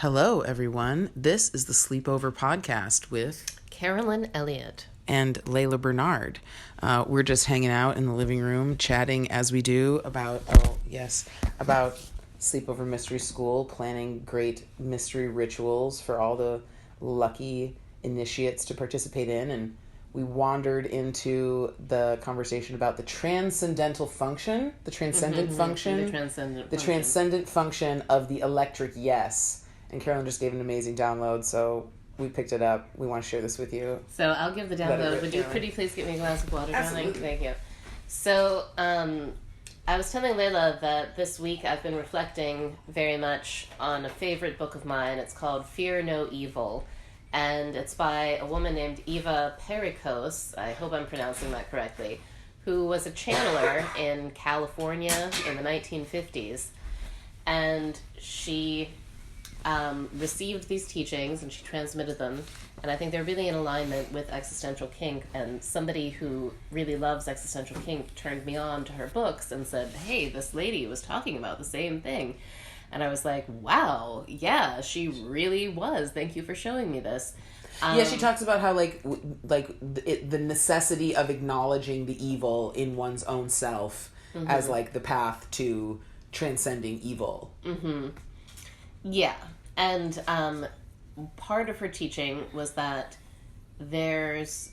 Hello, everyone. This is the Sleepover Podcast with Carolyn Elliott and Layla Bernard. We're just hanging out in the living room, chatting as we do about Sleepover Mystery School, planning great mystery rituals for all the lucky initiates to participate in. And we wandered into the conversation about the transcendent function of the electric yes. And Carolyn just gave an amazing download, so we picked it up. We want to share this with you. So I'll give the download. Would you pretty please get me a glass of water, darling? Thank you. So I was telling Layla that this week I've been reflecting very much on a favorite book of mine. It's called Fear No Evil, and it's by a woman named Eva Pericos. I hope I'm pronouncing that correctly, who was a channeler in California in the 1950s. And she received these teachings and she transmitted them, and I think they're really in alignment with existential kink. And somebody who really loves existential kink turned me on to her books and said, hey, this lady was talking about the same thing. And I was like, wow, yeah, she really was. Thank you for showing me this. Yeah, she talks about how the necessity of acknowledging the evil in one's own self as like the path to transcending evil. Yeah, and part of her teaching was that there's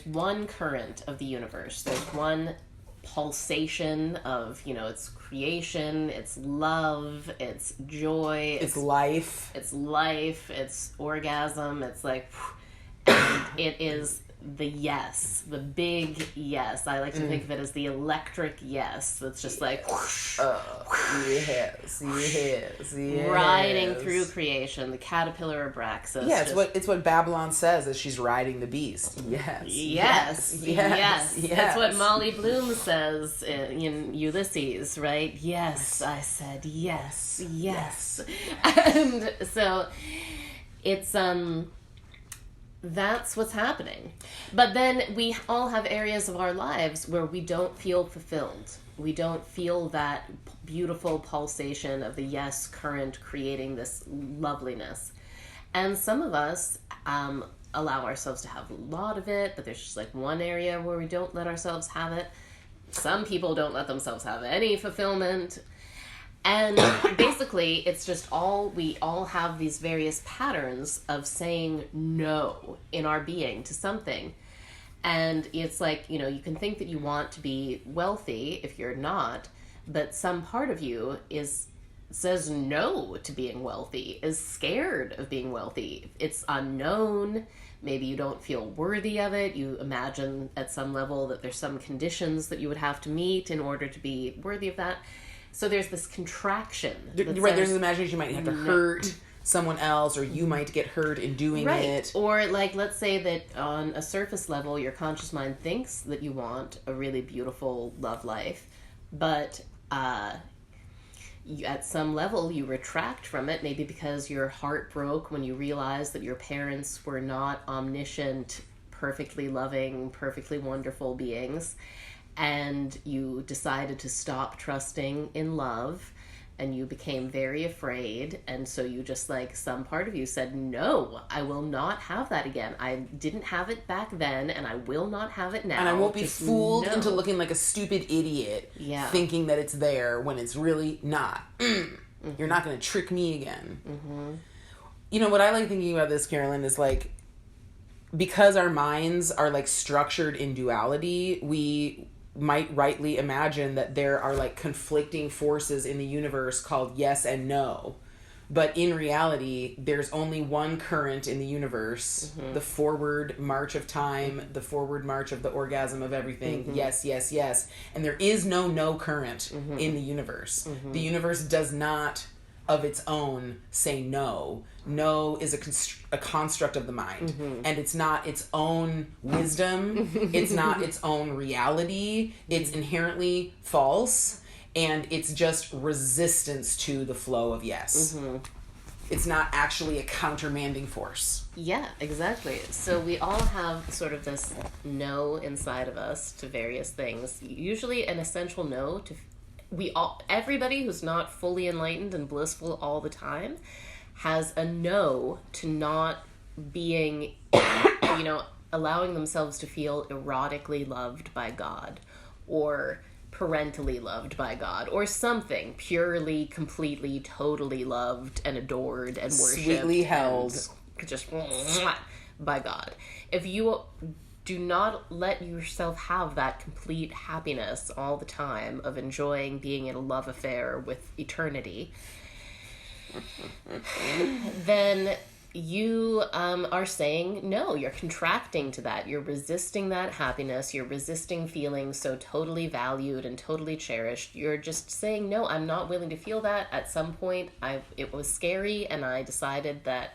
one current of the universe. There's one pulsation of, it's creation, it's love, it's joy, it's life, it's orgasm, it's like, and it is the yes, the big yes. I like to think of it as the electric yes. That's just like yes, riding through creation, the caterpillar Abraxas. Yeah, it's what Babylon says as she's riding the beast. Yes. That's what Molly Bloom says in Ulysses, right? Yes, I said yes. And so it's that's what's happening. But then we all have areas of our lives where we don't feel fulfilled. We don't feel that beautiful pulsation of the yes current creating this loveliness. And some of us allow ourselves to have a lot of it, but there's just like one area where we don't let ourselves have it. Some people don't let themselves have any fulfillment. And basically, it's just we all have these various patterns of saying no in our being to something. And it's like, you can think that you want to be wealthy if you're not, but some part of you says no to being wealthy, is scared of being wealthy. It's unknown. Maybe you don't feel worthy of it. You imagine at some level that there's some conditions that you would have to meet in order to be worthy of that. So there's this contraction. Right, there's an imagination you might have to hurt someone else, or you might get hurt in doing it. Or let's say that on a surface level, your conscious mind thinks that you want a really beautiful love life, but at some level you retract from it, maybe because your heart broke when you realized that your parents were not omniscient, perfectly loving, perfectly wonderful beings. And you decided to stop trusting in love, and you became very afraid, and so you just some part of you said, no, I will not have that again. I didn't have it back then, and I will not have it now. And I won't be fooled into looking like a stupid idiot, thinking that it's there when it's really not. You're not going to trick me again. What I like thinking about this, Carolyn, is because our minds are structured in duality, we might rightly imagine that there are conflicting forces in the universe called yes and no. But in reality, there's only one current in the universe, the forward march of time, the forward march of the orgasm of everything, yes. And there is no current in the universe. The universe does not, of its own, say no. No is a construct of the mind. And it's not its own wisdom. It's not its own reality. It's inherently false. And it's just resistance to the flow of yes. It's not actually a countermanding force. Yeah, exactly. So we all have sort of this no inside of us to various things. Usually an essential no to everybody who's not fully enlightened and blissful all the time has a no to not being, allowing themselves to feel erotically loved by God, or parentally loved by God, or something purely, completely, totally loved and adored and worshipped, sweetly held, just by God. If you do not let yourself have that complete happiness all the time of enjoying being in a love affair with eternity, then you are saying no. You're contracting to that. You're resisting that happiness. You're resisting feeling so totally valued and totally cherished. You're just saying, no, I'm not willing to feel that. At some point, it was scary, and I decided that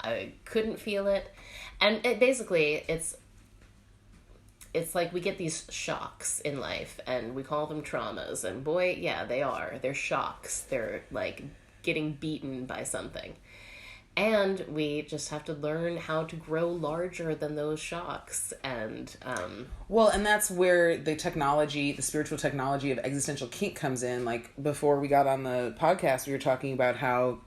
I couldn't feel it. And basically, it's like we get these shocks in life, and we call them traumas. And boy, yeah, they are. They're shocks. They're like getting beaten by something. And we just have to learn how to grow larger than those shocks. And and that's where the spiritual technology of existential kink comes in. Like, before we got on the podcast, we were talking about how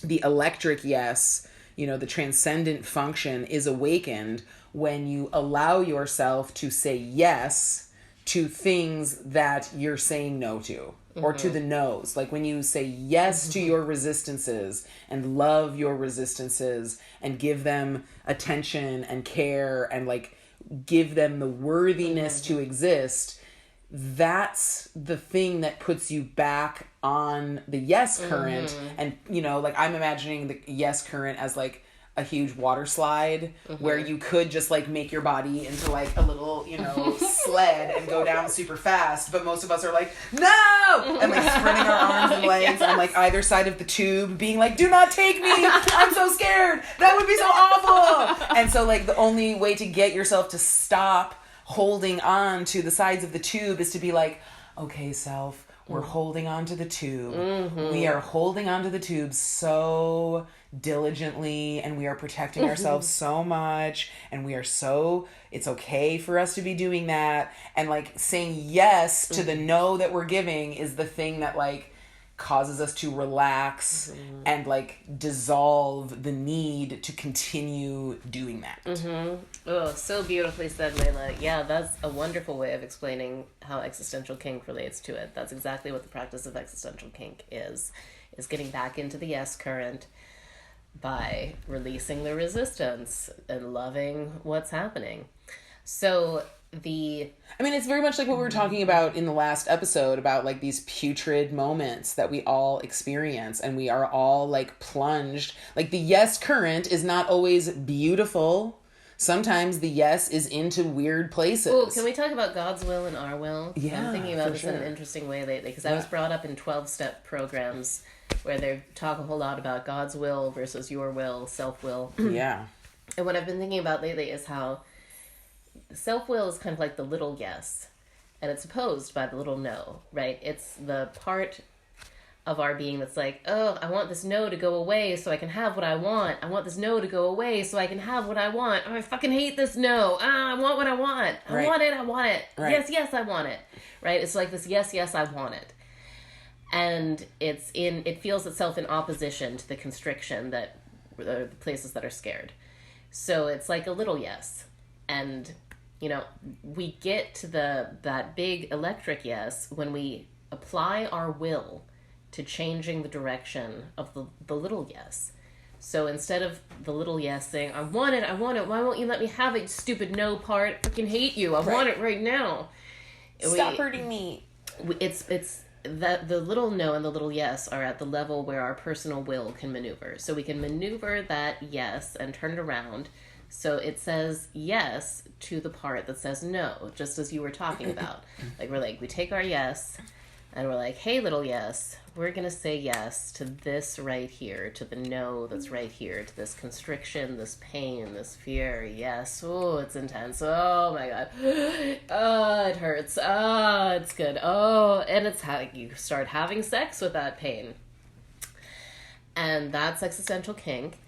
the electric yes, the transcendent function, is awakened when you allow yourself to say yes to things that you're saying no to, or to the no's. Like, when you say yes to your resistances and love your resistances and give them attention and care and like give them the worthiness to exist, that's the thing that puts you back on the yes current. And like, I'm imagining the yes current as like a huge water slide where you could just like make your body into like a little sled and go down super fast, but most of us are like, no, and like spreading our arms and legs on like either side of the tube, being like, do not take me, I'm so scared, that would be so awful. And so like the only way to get yourself to stop holding on to the sides of the tube is to be like, okay, self, we're holding on to the tube. We are holding on to the tube so diligently, and we are protecting ourselves so much, and it's okay for us to be doing that. And like saying yes to the no that we're giving is the thing that like causes us to relax and like dissolve the need to continue doing that. Oh, so beautifully said, Layla. Yeah, that's a wonderful way of explaining how existential kink relates to it. That's exactly what the practice of existential kink is getting back into the yes current by releasing the resistance and loving what's happening. So it's very much like what we were talking about in the last episode about like these putrid moments that we all experience, and we are all like plunged. Like, the yes current is not always beautiful. Sometimes the yes is into weird places. Oh, can we talk about God's will and our will? Yeah, I'm thinking about this in an interesting way lately, because I was brought up in 12-step programs where they talk a whole lot about God's will versus your will, self-will. Yeah. And what I've been thinking about lately is how self-will is kind of like the little yes, and it's opposed by the little no, right? It's the part of our being that's like, oh, I want this no to go away so I can have what I want. I want this no to go away so I can have what I want. Oh, I fucking hate this no. I want what I want. I want it. Right. Yes, I want it. Right? It's like this yes, I want it. And it feels itself in opposition to the constriction that the places that are scared. So it's like a little yes. And, we get to that big electric yes when we apply our will to changing the direction of the little yes. So instead of the little yes saying, I want it, why won't you let me have it, stupid no part, I freaking hate you, I want it right now. Stop hurting me. It's that the little no and the little yes are at the level where our personal will can maneuver. So we can maneuver that yes and turn it around so it says yes to the part that says no, just as you were talking about. We take our yes and we're like, hey, little yes, we're going to say yes to this right here, to the no that's right here, to this constriction, this pain, this fear. Yes. Oh, it's intense. Oh, my God. Oh, it hurts. Oh, it's good. Oh, and it's how you start having sex with that pain. And that's existential kink.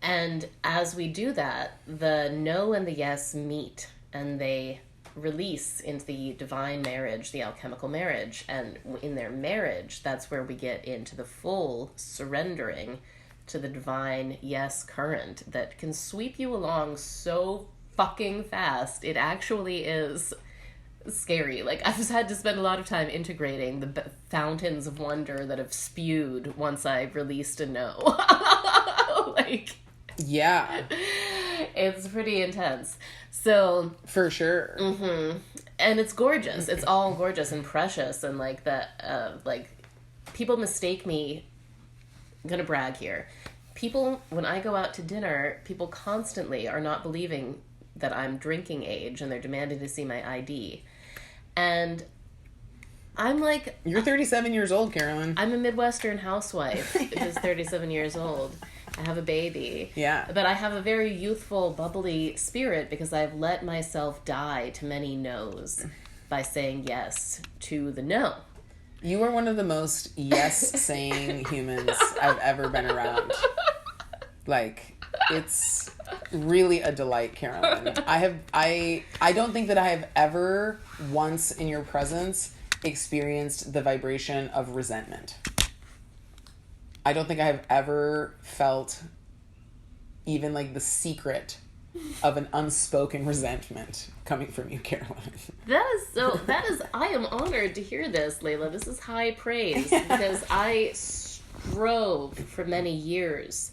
And as we do that, the no and the yes meet, and they release into the divine marriage, the alchemical marriage. And in their marriage, that's where we get into the full surrendering to the divine yes current that can sweep you along so fucking fast. It actually is scary. Like, I've just had to spend a lot of time integrating the fountains of wonder that have spewed once I released a no. Like, yeah, it's pretty intense. So for sure. Mm-hmm. And it's gorgeous. It's all gorgeous and precious, and like that. Like, people mistake me. I'm gonna brag here. People, when I go out to dinner, people constantly are not believing that I'm drinking age, and they're demanding to see my ID. And I'm like... You're 37 years old, Carolyn. I'm a Midwestern housewife who's 37 years old. I have a baby. Yeah. But I have a very youthful, bubbly spirit because I've let myself die to many no's by saying yes to the no. You are one of the most yes-saying humans I've ever been around. Like, it's really a delight, Carolyn. I don't think that I have ever once in your presence experienced the vibration of resentment. I don't think I have ever felt even like the secret of an unspoken resentment coming from you, Carolyn. I am honored to hear this, Layla. This is high praise because I strove for many years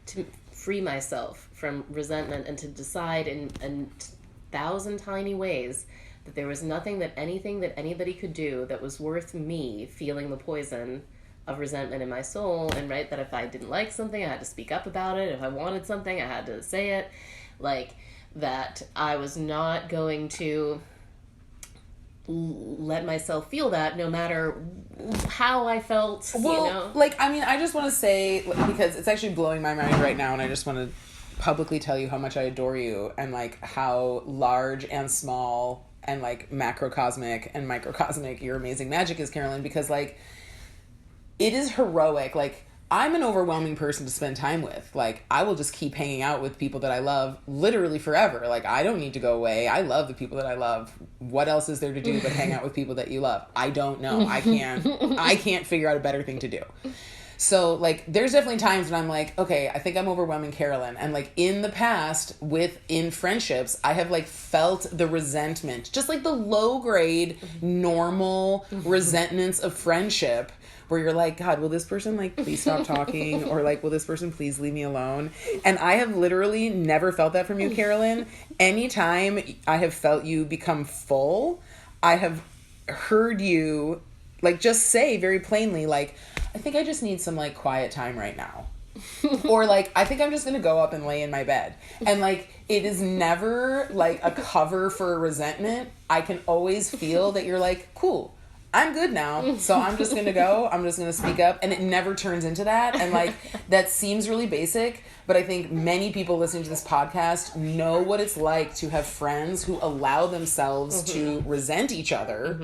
to free myself from resentment and to decide in 1,000 tiny ways that there was anything that anybody could do that was worth me feeling the poison of resentment in my soul, and right, that if I didn't like something, I had to speak up about it. If I wanted something, I had to say it. Like, that I was not going to let myself feel that no matter how I felt, well, you know? Like, I mean, I just want to say, because it's actually blowing my mind right now, and I just want to publicly tell you how much I adore you, and, like, how large and small and, like, macrocosmic and microcosmic your amazing magic is, Carolyn, because, like, it is heroic. Like, I'm an overwhelming person to spend time with. Like, I will just keep hanging out with people that I love literally forever. Like, I don't need to go away. I love the people that I love. What else is there to do but hang out with people that you love? I don't know. I can't figure out a better thing to do. So, like, there's definitely times when I'm like, okay, I think I'm overwhelming Carolyn. And, like, in the past, in friendships, I have, like, felt the resentment. Just, like, the low-grade, normal resentments of friendship where you're like, God, will this person, like, please stop talking? Or, like, will this person please leave me alone? And I have literally never felt that from you, Carolyn. Anytime I have felt you become full, I have heard you, like, just say very plainly, like, I think I just need some, like, quiet time right now. Or, like, I think I'm just gonna go up and lay in my bed. And, like, it is never, like, a cover for a resentment. I can always feel that you're like, cool, I'm good now, so I'm just gonna go, I'm just gonna speak up, and it never turns into that. And, like, that seems really basic, but I think many people listening to this podcast know what it's like to have friends who allow themselves to resent each other,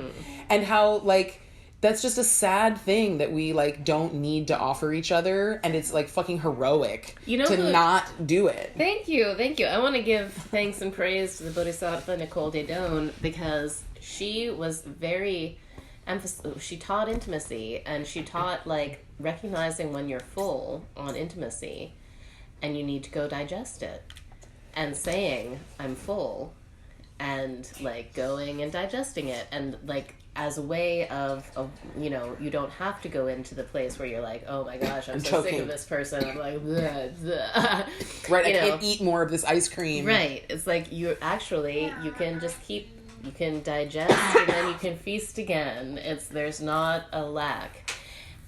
and how, like, that's just a sad thing that we, like, don't need to offer each other, and it's, like, fucking heroic not do it. Thank you. I want to give thanks and praise to the Bodhisattva Nicole Daedone, because she was very... she taught intimacy, and she taught, like, recognizing when you're full on intimacy and you need to go digest it, and saying I'm full, and, like, going and digesting it, and, like, as a way of you know, you don't have to go into the place where you're like, oh my gosh, I'm so sick of this person, I'm like, bleh, bleh. Right, I can't eat more of this ice cream. Right, it's like you can just you can digest, and then you can feast again. There's not a lack.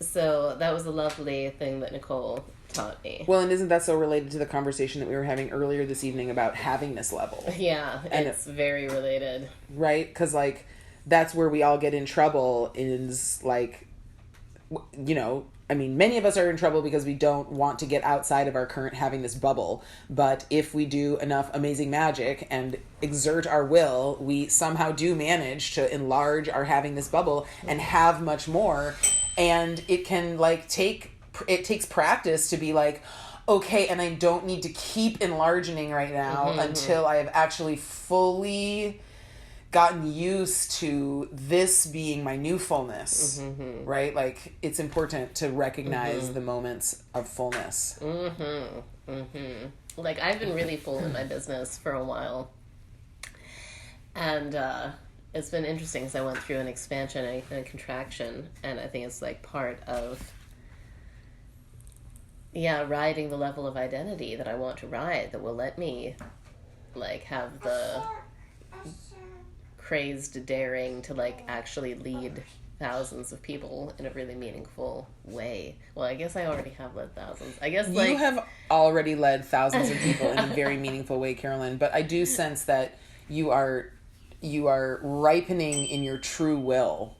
So that was a lovely thing that Nicole taught me. Well, and isn't that so related to the conversation that we were having earlier this evening about havingness level? Yeah, and it's very related. Right? Because, like, that's where we all get in trouble, is, like, you know, I mean, many of us are in trouble because we don't want to get outside of our current having this bubble. But if we do enough amazing magic and exert our will, we somehow do manage to enlarge our having this bubble and have much more. And it can, like, it takes practice to be like, okay, and I don't need to keep enlarging right now until I have actually fully gotten used to this being my new fullness, right? Like, it's important to recognize the moments of fullness. Like, I've been really full in my business for a while. And it's been interesting because I went through an expansion and a contraction. And I think it's, like, part of, riding the level of identity that I want to ride that will let me, like, have the crazed daring to, like, actually lead thousands of people in a really meaningful way. Well, I guess I already have led thousands. I guess, like... You have already led thousands of people in a very meaningful way, Carolyn, but I do sense that you are ripening in your true will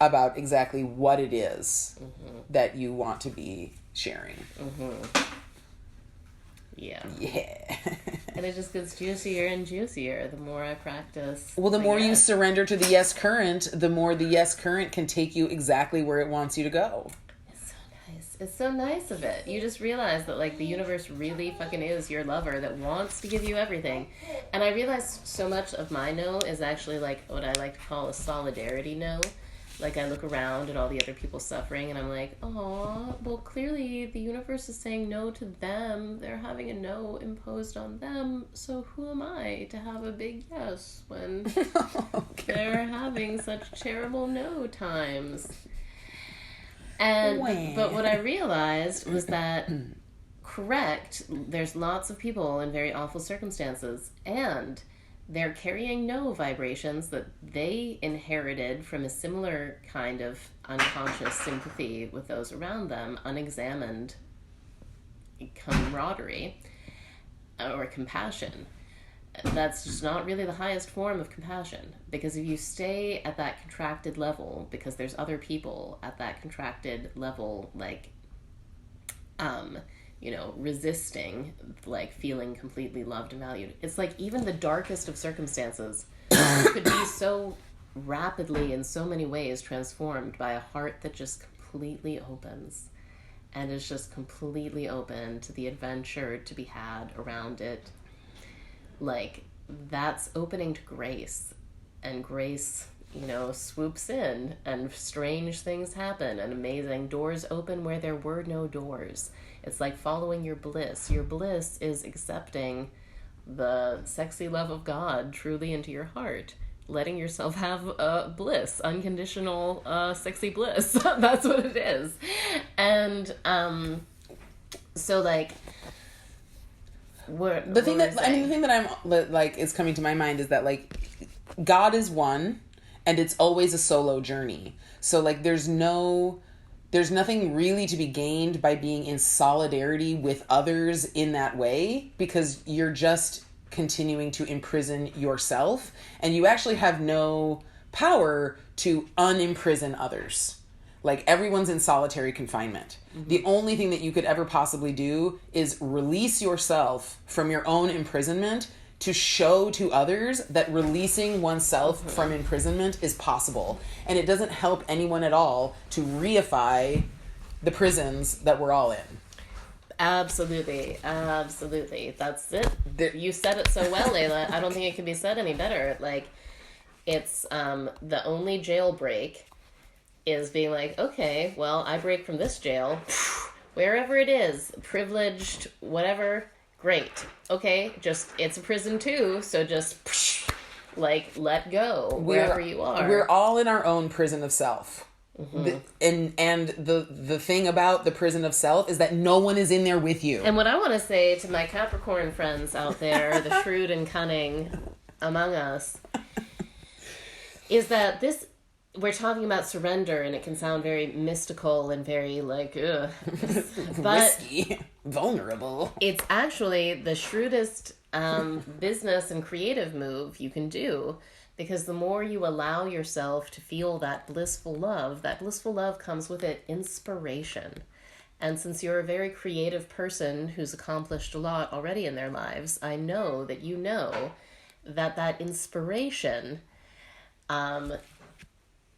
about exactly what it is that you want to be sharing. Yeah. Yeah. And it just gets juicier and juicier the more I practice. Well, the more you surrender to the yes current, the more the yes current can take you exactly where it wants you to go. It's so nice. It's so nice of it. You just realize that, like, the universe really fucking is your lover that wants to give you everything. And I realized so much of my no is actually, like, what I like to call a solidarity no. Like, I look around at all the other people suffering, and I'm like, oh, well, clearly the universe is saying no to them. They're having a no imposed on them. So who am I to have a big yes when they're having such terrible no times? And but what I realized was that, correct, there's lots of people in very awful circumstances, and they're carrying no vibrations that they inherited from a similar kind of unconscious sympathy with those around them, unexamined camaraderie or compassion. That's just not really the highest form of compassion, because if you stay at that contracted level, because there's other people at that contracted level, like, resisting, like, feeling completely loved and valued. It's like even the darkest of circumstances could be so rapidly in so many ways transformed by a heart that just completely opens and is just completely open to the adventure to be had around it. Like, that's opening to grace, and grace, swoops in, and strange things happen, and amazing doors open where there were no doors. It's like following your bliss. Your bliss is accepting the sexy love of God truly into your heart. Letting yourself have bliss, unconditional, sexy bliss. That's what it is. And so, like, the thing that I'm like is coming to my mind is that, like, God is one, and it's always a solo journey. So, like, there's nothing really to be gained by being in solidarity with others in that way, because you're just continuing to imprison yourself, and you actually have no power to unimprison others. Like, everyone's in solitary confinement. The only thing that you could ever possibly do is release yourself from your own imprisonment to show to others that releasing oneself from imprisonment is possible. And it doesn't help anyone at all to reify the prisons that we're all in. Absolutely. That's it. You said it so well, Layla. I don't think it could be said any better. Like, it's the only jailbreak is being like, okay, well, I break from this jail, wherever it is, privileged, whatever, great. Okay, just, it's a prison too, so just, like, let go wherever you are. We're all in our own prison of self. And the thing about the prison of self is that no one is in there with you. And what I want to say to my Capricorn friends out there, the shrewd and cunning among us, is that we're talking about surrender, and it can sound very mystical and very, like, ugh. But risky, vulnerable. It's actually the shrewdest business and creative move you can do, because the more you allow yourself to feel that blissful love comes with it inspiration. And since you're a very creative person who's accomplished a lot already in their lives, I know that you know that inspiration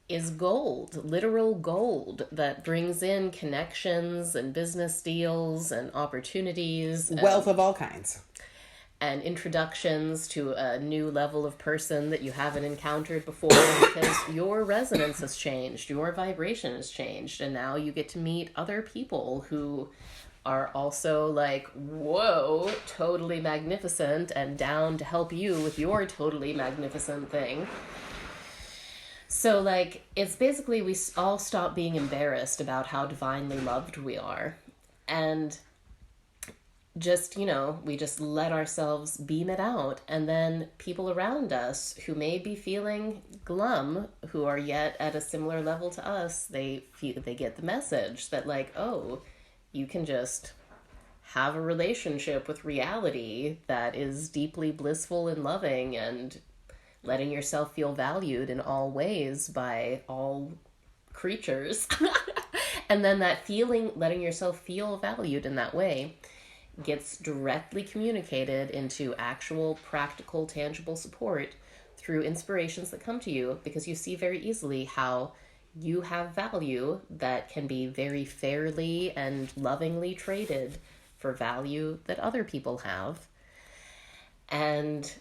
is gold, literal gold, that brings in connections and business deals and opportunities. Wealth of all kinds. and introductions to a new level of person that you haven't encountered before, because your resonance has changed, your vibration has changed, and now you get to meet other people who are also like, whoa, totally magnificent and down to help you with your totally magnificent thing. So, like, it's basically we all stop being embarrassed about how divinely loved we are. And just, you know, we just let ourselves beam it out. And then people around us who may be feeling glum, who are yet at a similar level to us, they get the message that, like, oh, you can just have a relationship with reality that is deeply blissful and loving, and letting yourself feel valued in all ways by all creatures. And then that feeling, letting yourself feel valued in that way, gets directly communicated into actual, practical, tangible support through inspirations that come to you, because you see very easily how you have value that can be very fairly and lovingly traded for value that other people have. And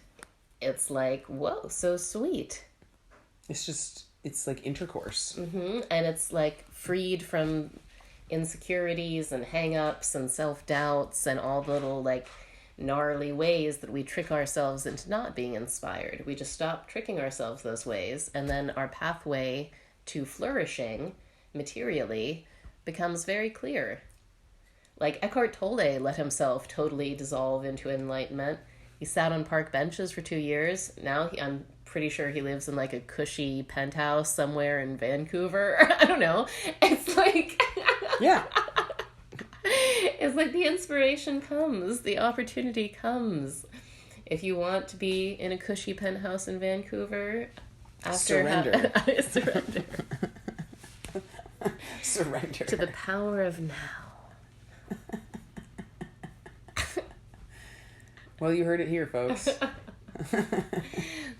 it's like, whoa, so sweet. It's like intercourse. Mm-hmm. And it's like freed from insecurities and hang-ups and self-doubts and all the little like gnarly ways that we trick ourselves into not being inspired. We just stop tricking ourselves those ways, and then our pathway to flourishing materially becomes very clear. Like Eckhart Tolle let himself totally dissolve into enlightenment. He sat on park benches for 2 years. Now I'm pretty sure he lives in like a cushy penthouse somewhere in Vancouver. I don't know. It's like... Yeah. It's like the inspiration comes. The opportunity comes. If you want to be in a cushy penthouse in Vancouver... Surrender. Surrender. Surrender. To the power of now. Well, you heard it here, folks.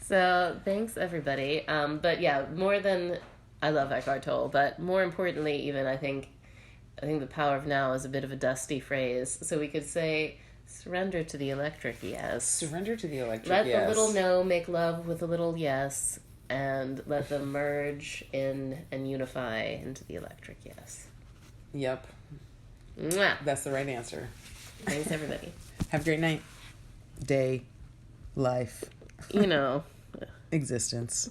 So, thanks, everybody. But yeah, more than... I love Eckhart Tolle, but more importantly, even, I think the power of now is a bit of a dusty phrase. So we could say, surrender to the electric yes. Surrender to the electric yes. yes. Let the little no make love with a little yes, and let them merge in and unify into the electric yes. Yep. Mwah. That's the right answer. Thanks, everybody. Have a great night. Day. Life. You know. Existence.